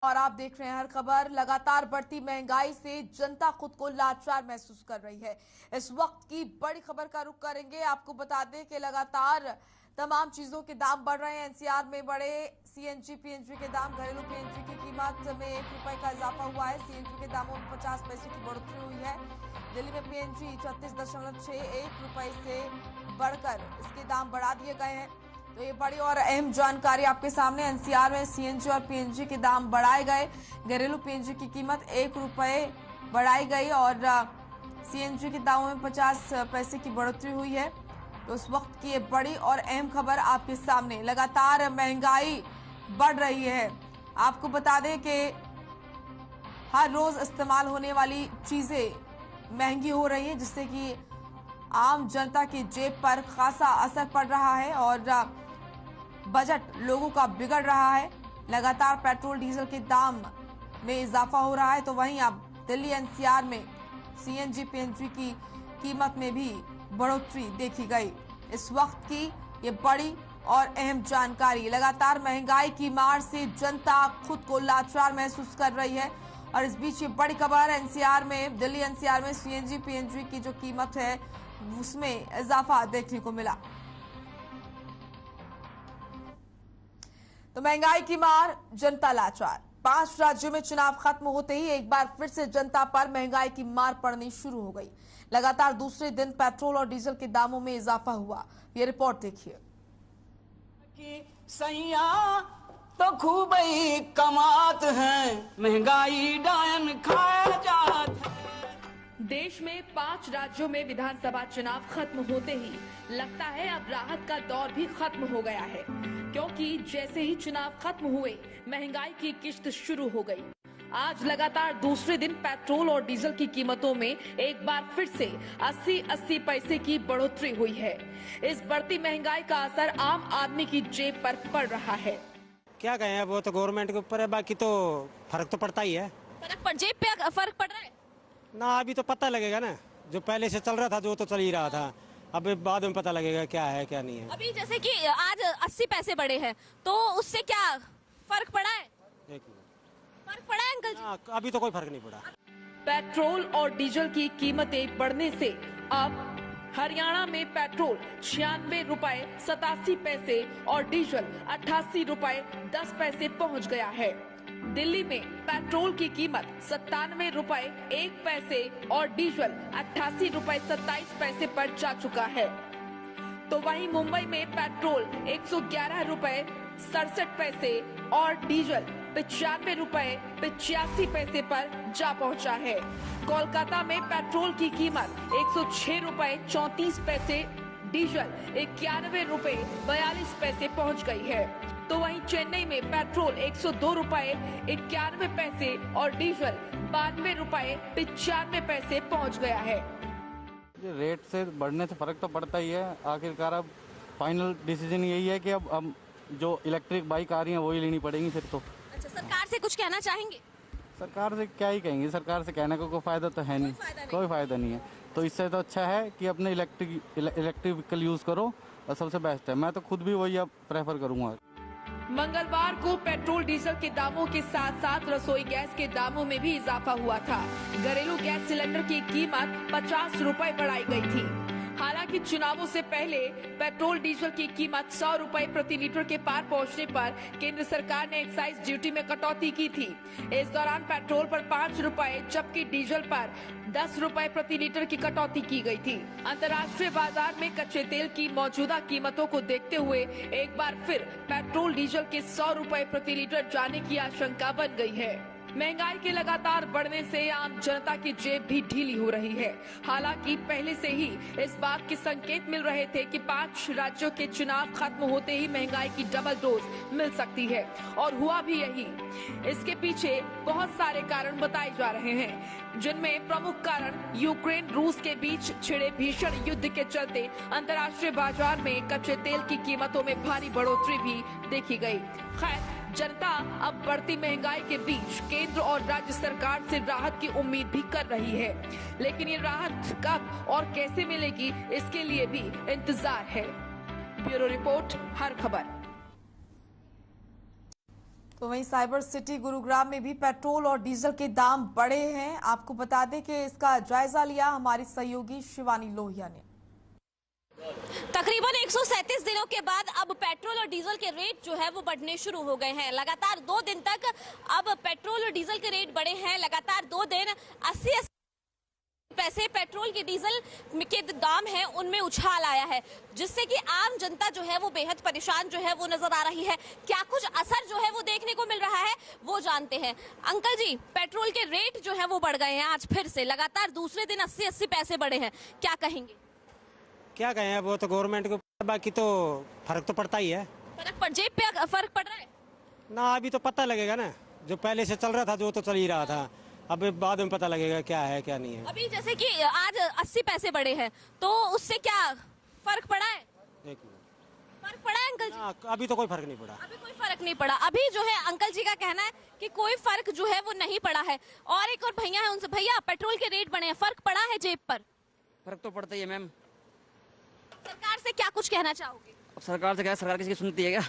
और आप देख रहे हैं हर खबर। लगातार बढ़ती महंगाई से जनता खुद को लाचार महसूस कर रही है। इस वक्त की बड़ी खबर का रुख करेंगे। आपको बता दें कि लगातार तमाम चीजों के दाम बढ़ रहे हैं। एनसीआर में बढ़े सीएनजी पीएनजी के दाम। घरेलू पीएनजी की कीमत में ₹1 का इजाफा हुआ है। सीएनजी के दामों में 50 पैसे की बढ़ोतरी हुई है। दिल्ली में पीएनजी 36.61 रुपए से बढ़कर इसके दाम बढ़ा दिए गए हैं। तो ये बड़ी और अहम जानकारी आपके सामने। एनसीआर में सीएनजी और पीएनजी के दाम बढ़ाए गए। घरेलू पीएनजी की कीमत ₹1 बढ़ाई गई और सीएनजी के दामों में 50 पैसे की बढ़ोतरी हुई है। तो उस वक्त की ये बड़ी और अहम खबर आपके सामने। लगातार महंगाई बढ़ रही है। आपको बता दें कि हर रोज इस्तेमाल होने वाली चीजें महंगी हो रही है, जिससे कि आम जनता की जेब पर खासा असर पड़ रहा है और बजट लोगों का बिगड़ रहा है। लगातार पेट्रोल डीजल के दाम में इजाफा हो रहा है। तो वहीं अब दिल्ली एनसीआर में सीएनजी पीएनजी की कीमत में भी बढ़ोतरी देखी गई। इस वक्त की ये बड़ी और अहम जानकारी। लगातार महंगाई की मार से जनता खुद को लाचार महसूस कर रही है और इस बीच ये बड़ी खबर। एनसीआर में दिल्ली एनसीआर में सीएनजी पीएनजी की जो कीमत है उसमें इजाफा देखने को मिला। तो महंगाई की मार, जनता लाचार। 5 राज्यों में चुनाव खत्म होते ही एक बार फिर से जनता पर महंगाई की मार पड़नी शुरू हो गई। लगातार दूसरे दिन पेट्रोल और डीजल के दामों में इजाफा हुआ। ये रिपोर्ट देखिए। सैया तो खूब ही कमात है, महंगाई डायन खाया जात है। देश में 5 राज्यों में विधानसभा चुनाव खत्म होते ही लगता है अब राहत का दौर भी खत्म हो गया है, क्योंकि जैसे ही चुनाव खत्म हुए महंगाई की किश्त शुरू हो गई। आज लगातार दूसरे दिन पेट्रोल और डीजल की कीमतों में एक बार फिर से 80-80 पैसे की बढ़ोतरी हुई है। इस बढ़ती महंगाई का असर आम आदमी की जेब पर पड़ रहा है। क्या कहें, वो तो गवर्नमेंट के ऊपर है, बाकी तो फर्क तो पड़ता ही है। जेब पे फर्क पड़ रहा है ना, अभी तो पता लगेगा ना। जो पहले से चल रहा था जो तो चल ही रहा था, अब बाद में पता लगेगा क्या है क्या नहीं है। अभी जैसे कि आज 80 पैसे बढ़े हैं, तो उससे क्या फर्क पड़ा है? फर्क पड़ा है अंकल जी? अभी तो कोई फर्क नहीं पड़ा। पेट्रोल और डीजल की कीमतें बढ़ने से अब हरियाणा में पेट्रोल 96 रुपए 87 पैसे और डीजल 88 रुपए 10 पैसे पहुंच गया है। दिल्ली में पेट्रोल की कीमत 97 रुपए 1 पैसे और डीजल 88 रुपए 27 पैसे पर जा चुका है। तो वहीं मुंबई में पेट्रोल 111 रुपए 67 पैसे और डीजल 95 रुपए 85 पैसे पर जा पहुंचा है। कोलकाता में पेट्रोल की कीमत 106 रुपए 34 पैसे, डीजल 91 रुपए 42 पैसे पहुंच गई है। तो वहीं चेन्नई में पेट्रोल 102 रुपए 91 पैसे और डीजल 92 रुपए 95 पैसे पहुंच गया है। ये रेट से बढ़ने से फर्क तो पड़ता ही है। आखिरकार अब फाइनल डिसीजन यही है कि अब जो इलेक्ट्रिक बाइक आ रही है वही लेनी पड़ेगी फिर तो। अच्छा, सरकार से कुछ कहना चाहेंगे? सरकार से क्या ही कहेंगे, सरकार से कहने का कोई फायदा तो है नहीं, कोई फायदा नहीं है। तो इससे तो अच्छा है कि अपने इलेक्ट्रिक व्हीकल यूज करो और सबसे बेस्ट है। मैं तो खुद भी वही अब प्रेफर करूंगा। मंगलवार को पेट्रोल डीजल के दामों के साथ साथ रसोई गैस के दामों में भी इजाफा हुआ था। घरेलू गैस सिलेंडर की कीमत 50 रुपए बढ़ाई गई थी। हालांकि चुनावों से पहले पेट्रोल डीजल की कीमत 100 रुपए प्रति लीटर के पार पहुंचने पर केंद्र सरकार ने एक्साइज ड्यूटी में कटौती की थी। इस दौरान पेट्रोल पर 5 रुपए जबकि डीजल पर 10 रुपए प्रति लीटर की कटौती की गई थी। अंतर्राष्ट्रीय बाजार में कच्चे तेल की मौजूदा कीमतों को देखते हुए एक बार फिर पेट्रोल डीजल के 100 रुपए प्रति लीटर जाने की आशंका बन गई है। महंगाई के लगातार बढ़ने से आम जनता की जेब भी ढीली हो रही है। हालांकि पहले से ही इस बात के संकेत मिल रहे थे कि 5 राज्यों के चुनाव खत्म होते ही महंगाई की डबल डोज मिल सकती है और हुआ भी यही। इसके पीछे बहुत सारे कारण बताए जा रहे हैं, जिनमें प्रमुख कारण यूक्रेन रूस के बीच छिड़े भीषण युद्ध के चलते अंतर्राष्ट्रीय बाजार में कच्चे तेल की कीमतों में भारी बढ़ोतरी भी देखी गई। खैर, जनता अब बढ़ती महंगाई के बीच केंद्र और राज्य सरकार से राहत की उम्मीद भी कर रही है, लेकिन ये राहत कब और कैसे मिलेगी इसके लिए भी इंतजार है। ब्यूरो रिपोर्ट, हर खबर। तो वहीं साइबर सिटी गुरुग्राम में भी पेट्रोल और डीजल के दाम बढ़े हैं। आपको बता दें कि इसका जायजा लिया हमारी सहयोगी शिवानी लोहिया ने। तकरीबन 137 दिनों के बाद अब पेट्रोल और डीजल के रेट जो है वो बढ़ने शुरू हो गए हैं। लगातार 2 दिन तक अब पेट्रोल और डीजल के रेट बढ़े हैं। लगातार 2 दिन 80 पैसे पेट्रोल के डीजल के दाम हैं उनमें उछाल आया है, जिससे कि आम जनता जो है वो बेहद परेशान जो है वो नजर आ रही है। क्या कुछ असर जो है वो देखने को मिल रहा है वो जानते हैं। अंकल जी, पेट्रोल के रेट जो है वो बढ़ गए हैं आज फिर से, लगातार दूसरे दिन 80 पैसे बढ़े हैं, क्या कहेंगे? क्या कहें, वो तो गवर्नमेंट को, बाकी तो फर्क तो पड़ता ही है। जेब पे फर्क पड़ रहा है ना, अभी तो पता लगेगा ना, जो पहले से चल रहा था जो तो चल ही रहा था, अब बाद में पता लगेगा क्या है क्या नहीं है। अभी जैसे कि आज 80 पैसे बढ़े हैं तो उससे क्या फर्क पड़ा है? फर्क पड़ा है अंकल जी? अभी तो कोई फर्क नहीं पड़ा। अभी कोई फर्क नहीं पड़ा। अभी जो है अंकल जी का कहना है कि कोई फर्क जो है वो नहीं पड़ा है। और एक और भैया है, उनसे, भैया पेट्रोल के रेट बढ़े हैं, फर्क पड़ा है जेब पर? फर्क तो पड़ता ही है मैम। सरकार से क्या कुछ कहना चाहोगे? अब सरकार से क्या, सरकार किसी की सुनती है क्या?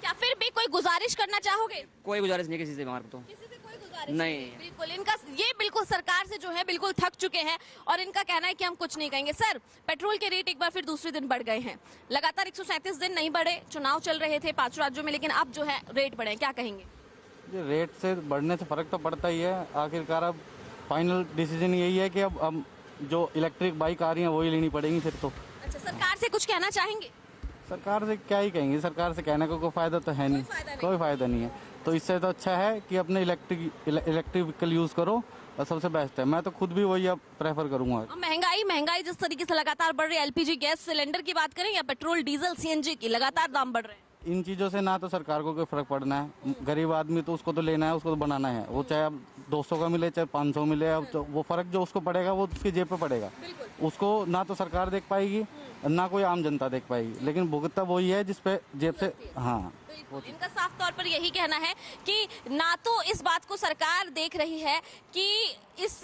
क्या फिर भी कोई गुजारिश करना चाहोगे? कोई गुजारिश नहीं किसी से हमारे तो। किसी से कोई गुजारिश नहीं। बिल्कुल, इनका ये बिल्कुल सरकार से जो है बिल्कुल थक चुके हैं और इनका कहना है कि हम कुछ नहीं कहेंगे। सर, पेट्रोल के रेट एक बार फिर दूसरे दिन बढ़ गए हैं। लगातार 137 दिन नहीं बढ़े, चुनाव चल रहे थे 5 राज्यों में, लेकिन अब जो है रेट बढ़े, क्या कहेंगे? ये रेट से बढ़ने से फर्क तो पड़ता ही है। आखिरकार अब फाइनल डिसीजन यही है कि अब जो इलेक्ट्रिक बाइक आ रही है वही लेनी पड़ेगी फिर तो। अच्छा, सरकार से कुछ कहना चाहेंगे? सरकार से क्या ही कहेंगे, सरकार से कहने को कोई फायदा तो है नहीं, कोई फायदा नहीं है। तो इससे तो अच्छा है कि अपने इलेक्ट्रिक व्हीकल यूज करो और सबसे बेस्ट है। मैं तो खुद भी वही अब प्रेफर करूंगा। महंगाई जिस तरीके से लगातार बढ़ रही है, एलपीजी गैस सिलेंडर की बात करें या पेट्रोल डीजल सीएनजी की, लगातार दाम बढ़ रहे हैं। इन चीज़ों से ना तो सरकार को कोई फर्क पड़ना है, गरीब आदमी तो उसको तो लेना है, उसको तो बनाना है। वो चाहे अब 200 का मिले चाहे 500 मिले, अब वो फर्क जो उसको पड़ेगा वो उसकी जेब पे पड़ेगा। उसको ना तो सरकार देख पाएगी ना कोई आम जनता देख पाएगी, लेकिन भुगतना वही है जिसपे जेब से। हाँ, इनका साफ तौर पर यही कहना है कि ना तो इस बात को सरकार देख रही है कि इस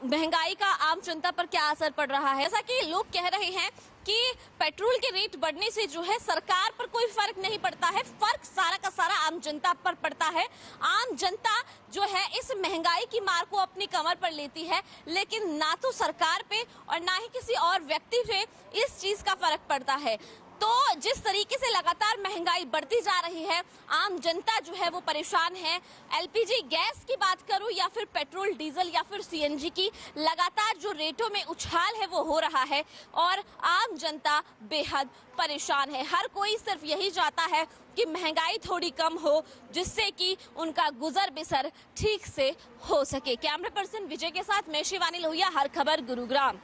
महंगाई का आम जनता पर क्या असर पड़ रहा है। जैसा कि लोग कह रहे हैं कि पेट्रोल के रेट बढ़ने से जो है सरकार पर कोई फर्क नहीं पड़ता है, फर्क सारा का सारा आम जनता पर पड़ता है। आम जनता जो है इस महंगाई की मार को अपनी कमर पर लेती है, लेकिन ना तो सरकार पे और ना ही किसी और व्यक्ति पे इस चीज का फर्क पड़ता है। तो जिस तरीके से लगातार महंगाई बढ़ती जा रही है, आम जनता जो है वो परेशान है। एलपीजी गैस की बात करूं या फिर पेट्रोल डीजल या फिर सीएनजी की, लगातार जो रेटों में उछाल है वो हो रहा है और आम जनता बेहद परेशान है। हर कोई सिर्फ यही चाहता है कि महंगाई थोड़ी कम हो, जिससे कि उनका गुजर बसर ठीक से हो सके। कैमरा पर्सन विजय के साथ मैं शिवानी लोहिया, हर खबर गुरुग्राम।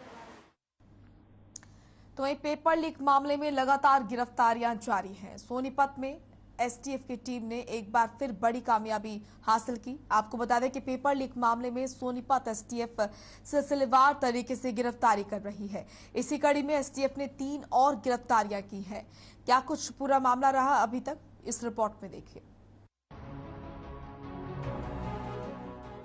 तो वहीं पेपर लीक मामले में लगातार गिरफ्तारियां जारी हैं। सोनीपत में एसटीएफ की टीम ने एक बार फिर बड़ी कामयाबी हासिल की। आपको बता दें कि पेपर लीक मामले में सोनीपत एसटीएफ सिलसिलेवार तरीके से गिरफ्तारी कर रही है। इसी कड़ी में एसटीएफ ने 3 और गिरफ्तारियां की हैं। क्या कुछ पूरा मामला रहा अभी तक, इस रिपोर्ट में देखिए।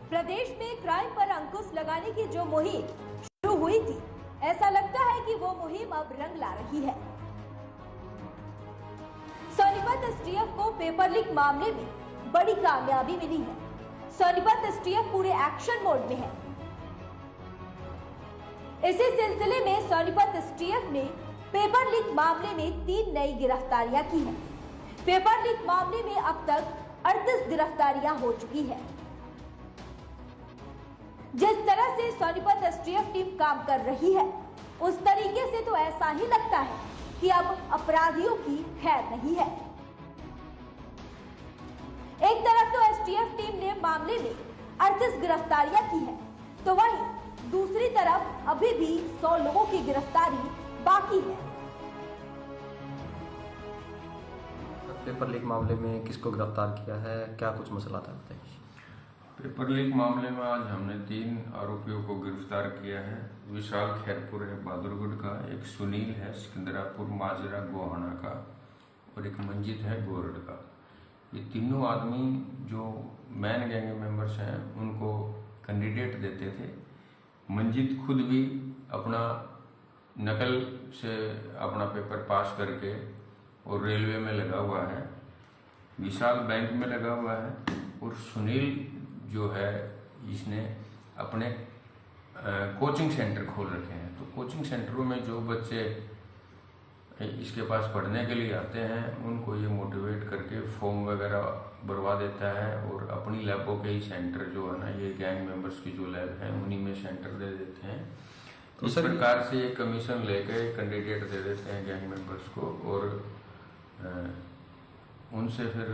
प्रदेश में क्राइम पर अंकुश लगाने की जो मुहिम शुरू हुई थी, ऐसा लगता है कि वो मुहिम अब रंग ला रही है। सोनीपत एसटीएफ को पेपर लीक मामले में बड़ी कामयाबी मिली है। सोनीपत एसटीएफ पूरे एक्शन मोड में है। इसी सिलसिले में सोनीपत एसटीएफ ने पेपर लीक मामले में 3 नई गिरफ्तारियां की हैं। पेपर लीक मामले में अब तक 38 गिरफ्तारियां हो चुकी है। जिस तरह से सोनीपत एसटीएफ टीम काम कर रही है, उस तरीके से तो ऐसा ही लगता है कि अब अपराधियों की खैर नहीं है। एक तरफ तो एसटीएफ टीम ने मामले में 38 गिरफ्तारियां की है, तो वहीं दूसरी तरफ अभी भी 100 लोगों की गिरफ्तारी बाकी है। पेपर लीक मामले में किसको गिरफ्तार किया है, क्या कुछ मसला था, बताइए। पेपर लीक मामले में आज हमने 3 आरोपियों को गिरफ्तार किया है। विशाल खैरपुर है बहादुरगढ़ का, एक सुनील है सिकंदरापुर माजरा गोहाना का और एक मंजित है गोरड का। ये तीनों आदमी जो मैन गैंग मेंबर्स हैं उनको कैंडिडेट देते थे। मंजित खुद भी अपना नकल से अपना पेपर पास करके और रेलवे में लगा हुआ है विशाल बैंक में लगा हुआ है और सुनील जो है इसने अपने कोचिंग सेंटर खोल रखे हैं। तो कोचिंग सेंटरों में जो बच्चे इसके पास पढ़ने के लिए आते हैं उनको ये मोटिवेट करके फॉर्म वगैरह भरवा देता है और अपनी लैबों के ही सेंटर जो है ना, ये गैंग मेंबर्स की जो लैब है उन्हीं में सेंटर दे देते हैं। तो इस प्रकार से ये कमीशन लेके कैंडिडेट दे देते हैं गैंग मेंबर्स को और उनसे फिर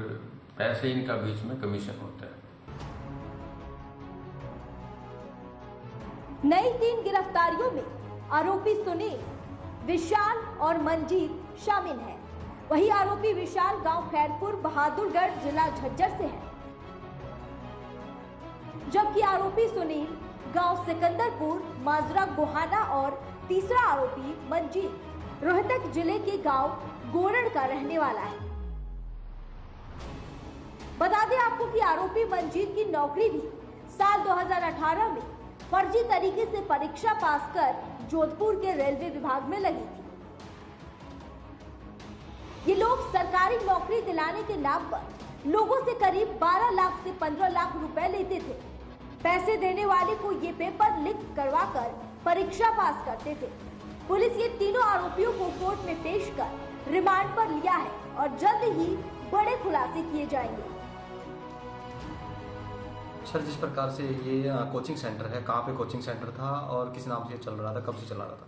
पैसे इनका बीच में कमीशन होता है। नई 3 गिरफ्तारियों में आरोपी सुनील, विशाल और मंजीत शामिल है। वही आरोपी विशाल गांव खैरपुर, बहादुरगढ़, जिला झज्जर से है, जबकि आरोपी सुनील गांव सिकंदरपुर, माजरा, गोहाना और तीसरा आरोपी मंजीत रोहतक जिले के गांव गोरड़ का रहने वाला है। बता दें आपको कि आरोपी मंजीत की नौकरी भी साल 2018 में फर्जी तरीके से परीक्षा पास कर जोधपुर के रेलवे विभाग में लगी थी। ये लोग सरकारी नौकरी दिलाने के नाम पर लोगों से करीब 12 लाख से 15 लाख रुपए लेते थे। पैसे देने वाले को ये पेपर लीक करवाकर परीक्षा पास करते थे। पुलिस ये तीनों आरोपियों को कोर्ट में पेश कर रिमांड पर लिया है और जल्द ही बड़े खुलासे किए जाएंगे। सर, जिस प्रकार से ये कोचिंग सेंटर है, कहाँ पे कोचिंग सेंटर था और किस नाम से चल रहा था, कब से चला रहा था?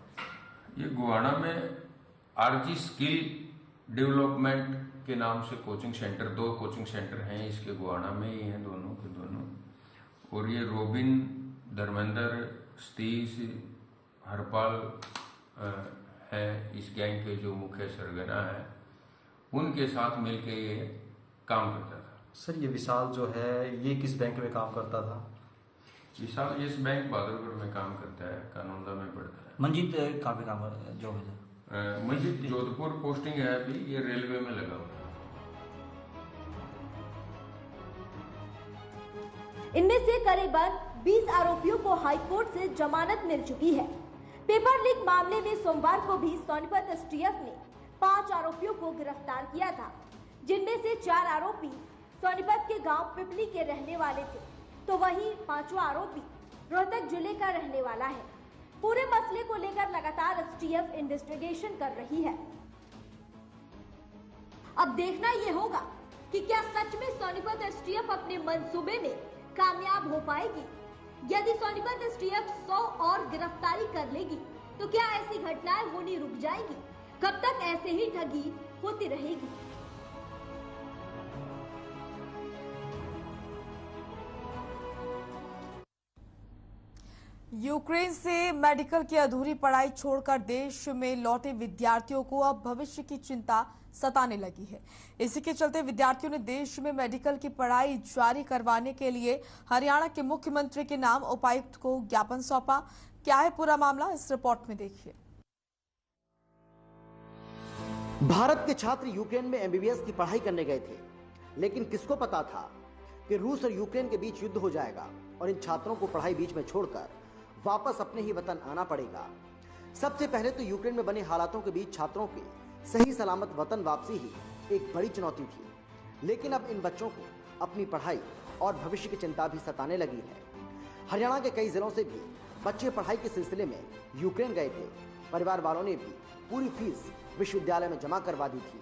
ये गोहाना में आरजी स्किल डेवलपमेंट के नाम से कोचिंग सेंटर, 2 कोचिंग सेंटर हैं इसके, गोहाना में ही हैं दोनों के दोनों। और ये रोबिन, धर्मेंद्र, सतीश, हरपाल है इस गैंग के जो मुख्य सरगना है, उनके साथ मिलकर ये काम करता था। सर, ये विशाल जो है ये किस बैंक में काम करता था? विशाल इस बैंक बहादुरगढ़ में काम करता है, कानूनदा में पढ़ता है। मंजीत कहाँ पे काम करता है, जॉब है? मंजीत जोधपुर पोस्टिंग है अभी, ये रेलवे में लगा हुआ है। इनमें से करीबन 20 आरोपियों को हाईकोर्ट से जमानत मिल चुकी है। पेपर लीक मामले में सोमवार को भी सोनीपत एसटीएफ ने 5 आरोपियों को गिरफ्तार किया था, जिनमें से 4 आरोपी सोनीपत के गांव पिपली के रहने वाले थे, तो वहीं 5वां आरोपी रोहतक जिले का रहने वाला है। पूरे मसले को लेकर लगातार एसटीएफ इन्वेस्टिगेशन कर रही है। अब देखना यह होगा कि क्या सच में सोनीपत एसटीएफ अपने मंसूबे में कामयाब हो पाएगी। यदि सोनीपत एसटीएफ 100 और गिरफ्तारी कर लेगी तो क्या ऐसी घटनाएं होनी रुक जाएगी? कब तक ऐसे ही ठगी होती रहेगी? यूक्रेन से मेडिकल की अधूरी पढ़ाई छोड़कर देश में लौटे विद्यार्थियों को अब भविष्य की चिंता सताने लगी है। इसी के चलते विद्यार्थियों ने देश में मेडिकल की पढ़ाई जारी करवाने के लिए हरियाणा के मुख्यमंत्री के नाम उपायुक्त को ज्ञापन सौंपा। क्या है पूरा मामला, इस रिपोर्ट में देखिए। भारत के छात्र यूक्रेन में एमबीबीएस की पढ़ाई करने गए थे, लेकिन किसको पता था कि रूस और यूक्रेन के बीच युद्ध हो जाएगा और इन छात्रों को पढ़ाई बीच में छोड़कर वापस अपने ही वतन आना पड़ेगा। सबसे पहले तो यूक्रेन में बने हालातों के बीच छात्रों की सही सलामत वतन वापसी ही एक बड़ी चुनौती थी, लेकिन अब इन बच्चों को अपनी पढ़ाई और भविष्य की चिंता भी सताने लगी है। हरियाणा के कई जिलों से भी बच्चे पढ़ाई के सिलसिले में यूक्रेन गए थे। परिवार वालों ने भी पूरी फीस विश्वविद्यालय में जमा करवा दी थी।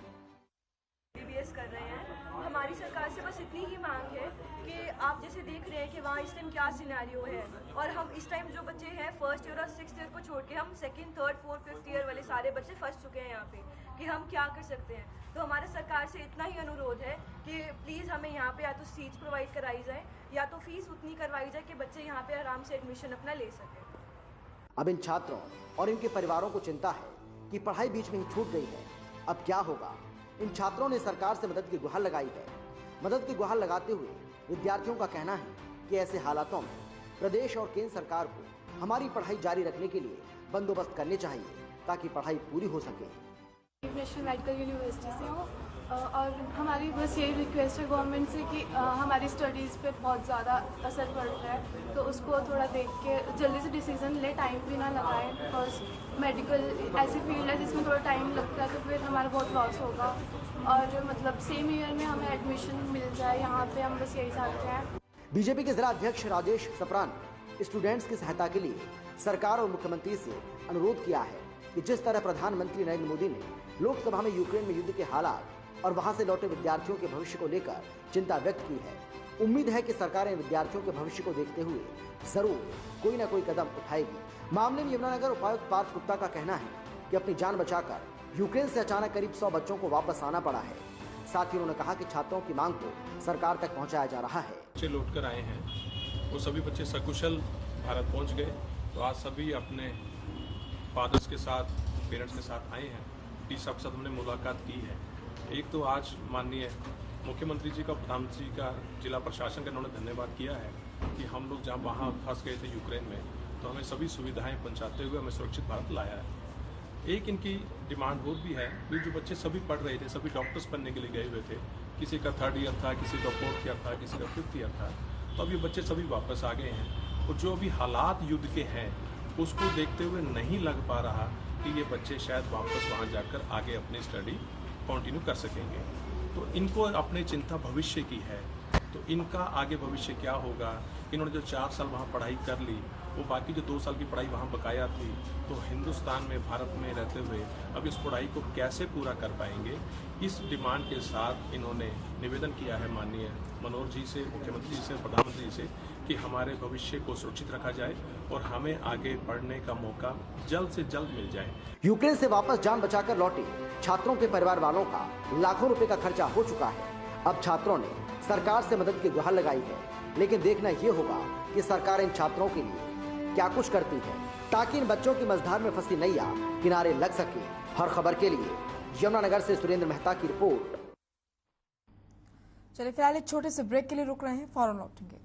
एमबीबीएस कर रहे हैं, हमारी सरकार से बस इतनी ही मांग है कि आप जैसे देख रहे हैं कि वहाँ इस टाइम क्या सिनेरियो है, और हम इस टाइम जो बच्चे हैं फर्स्ट ईयर और 6th ईयर को छोड़ के हम 2nd, 3rd, 4th, 5th year वाले सारे बच्चे फंस चुके हैं यहाँ पे कि हम क्या कर सकते हैं। तो हमारे सरकार से इतना ही अनुरोध है कि प्लीज़ हमें यहाँ पे या तो सीट्स प्रोवाइड कराई जाए या तो फीस उतनी करवाई जाए कि बच्चे यहाँ पे आराम से एडमिशन अपना ले सकें। अब इन छात्रों और इनके परिवारों को चिंता है कि पढ़ाई बीच में ही छूट गई है, अब क्या होगा। इन छात्रों ने सरकार से मदद की गुहार लगाई है। मदद की गुहार लगाते हुए विद्यार्थियों का कहना है कि ऐसे हालातों में प्रदेश और केंद्र सरकार को हमारी पढ़ाई जारी रखने के लिए बंदोबस्त करने चाहिए ताकि पढ़ाई पूरी हो सके। नेशनल मेडिकल यूनिवर्सिटी से हूँ और हमारी बस यही रिक्वेस्ट है गवर्नमेंट से कि हमारी स्टडीज़ पे बहुत ज़्यादा असर पड़ रहा है, तो उसको थोड़ा देख के जल्दी से डिसीजन ले, टाइम भी ना लगाएं। बिकॉज मेडिकल ऐसी फील्ड है जिसमें थोड़ा टाइम लगता है, तो फिर हमारा बहुत लॉस होगा। और मतलब सेम ईयर में हमें एडमिशन मिल जाए यहाँ पे, हम बस यही चाहते हैं। बीजेपी के जिला अध्यक्ष राजेश सप्रा ने स्टूडेंट्स की सहायता के लिए सरकार और मुख्यमंत्री से अनुरोध किया है कि जिस तरह प्रधानमंत्री नरेंद्र मोदी ने लोकसभा में यूक्रेन में युद्ध के हालात और वहां से लौटे विद्यार्थियों के भविष्य को लेकर चिंता व्यक्त की है, उम्मीद है कि सरकार इन विद्यार्थियों के भविष्य को देखते हुए जरूर कोई न कोई कदम उठाएगी। मामले में यमुनानगर उपायुक्त पार्थ गुप्ता का कहना है कि अपनी जान बचाकर यूक्रेन से अचानक करीब 100 बच्चों को वापस आना पड़ा है। साथ ही उन्होंने कहा कि छात्रों की मांग को सरकार तक पहुंचाया जा रहा है। बच्चे लौट कर आए हैं, वो सभी बच्चे सकुशल भारत पहुंच गए। तो आज सभी अपने फादर्स के साथ, पेरेंट्स के साथ आए हैं। 30 सबके साथ हमने मुलाकात की है। एक तो आज माननीय मुख्यमंत्री जी का, प्रधानमंत्री जी का, जिला प्रशासन का इन्होंने धन्यवाद किया है कि हम लोग जहाँ वहाँ फंस गए थे यूक्रेन में, तो हमें सभी सुविधाएं पहुँचाते हुए हमें सुरक्षित भारत लाया है। एक इनकी डिमांड और भी है कि जो बच्चे सभी पढ़ रहे थे, सभी डॉक्टर्स बनने के लिए गए हुए थे, किसी का 3rd ईयर था, किसी का 4th ईयर था, किसी का 5th ईयर था, तो अब ये बच्चे सभी वापस आ गए हैं। और जो अभी हालात युद्ध के हैं उसको देखते हुए नहीं लग पा रहा कि ये बच्चे शायद वापस वहाँ जाकर आगे अपनी स्टडी कंटिन्यू कर सकेंगे। तो इनको अपने चिंता भविष्य की है, तो इनका आगे भविष्य क्या होगा। इन्होंने जो 4 साल वहाँ पढ़ाई कर ली, वो बाकी जो 2 साल की पढ़ाई वहाँ बकाया थी, तो हिंदुस्तान में, भारत में रहते हुए अब इस पढ़ाई को कैसे पूरा कर पाएंगे। इस डिमांड के साथ इन्होंने निवेदन किया है माननीय मनोहर जी से, मुख्यमंत्री जी से, प्रधानमंत्री जी से कि हमारे भविष्य को सुरक्षित रखा जाए और हमें आगे पढ़ने का मौका जल्द से जल्द मिल जाए। यूक्रेन से वापस जान बचाकर लौटे छात्रों के परिवार वालों का लाखों रुपए का खर्चा हो चुका है। अब छात्रों ने सरकार से मदद की गुहार लगाई है, लेकिन देखना ये होगा कि सरकार इन छात्रों के लिए क्या कुछ करती है ताकि इन बच्चों की मझधार में फंसी नैया किनारे लग सके। हर खबर के लिए यमुनानगर से सुरेंद्र मेहता की रिपोर्ट। चलिए फिलहाल एक छोटे से ब्रेक के लिए रुक रहे हैं, फौरन लौटेंगे।